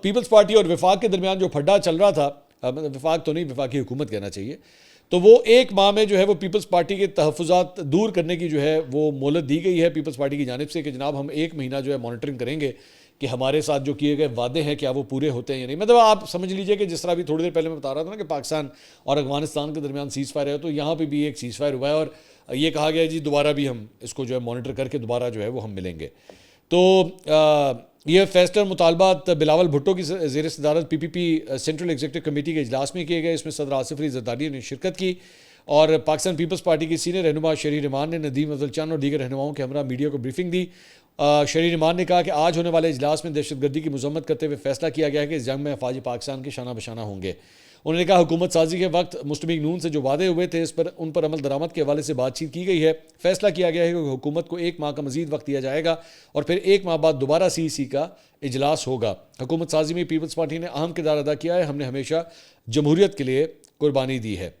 Peoples party और वफाक के दरमियान जो फड्डा चल रहा था, मतलब वफाक तो नहीं, वफाकी हुकूमत कहना चाहिए, तो वो एक माह में जो है वो पीपल्स पार्टी के तहफ़्फ़ुज़ात दूर करने की जो है वो मोहलत दी गई है पीपल्स पार्टी की जानिब से कि जनाब हम एक महीना जो है मॉनिटरिंग करेंगे कि हमारे साथ जो किए गए वादे हैं क्या वो पूरे होते हैं या नहीं। मतलब आप समझ लीजिए कि जिस तरह अभी थोड़ी देर पहले मैं बता रहा था ना कि पाकिस्तान और अफगानिस्तान के दरमियान सीज़ फायर है, तो यहाँ पर भी एक सीज़ फायर हुआ है और ये कहा गया है जी दोबारा भी हम इसको जो है मॉनिटर करके दोबारा जो है वो हम मिलेंगे। तो ये फैसला मुतालबात बिलावल भुट्टो की ज़ेर सदारत PPP सेंट्रल एग्जीक्यूटिव कमेटी के इजलास में किए गए। इसमें सदर आसिफ अली जरदारी ने शिरकत की और पाकिस्तान पीपल्स पार्टी की सीनियर रहनुमा शरीर रहमान ने नदीम अफजल चंद और दीगर रहनुमाओं के हमरा मीडिया को ब्रीफिंग दी। शरीर रहमान ने कहा कि आज होने वाले इजलास में दहशतगर्दी की मजम्मत करते हुए फैसला किया गया है कि इस जंग में अफवाज पाकिस्तान के शाना बशाना होंगे। उन्होंने कहा हुकूमत साजी के वक्त मुस्लिम नून से जो वादे हुए थे उन पर अमल दरामद के हवाले से बातचीत की गई है। फैसला किया गया है कि हुकूमत को एक माह का मजीद वक्त दिया जाएगा और फिर एक माह बाद दोबारा CEC का इजलास होगा। हुकूमत साजी में पीपल्स पार्टी ने अहम किरदार अदा किया है। हमने हमेशा जमहूरियत के लिए कुर्बानी दी है।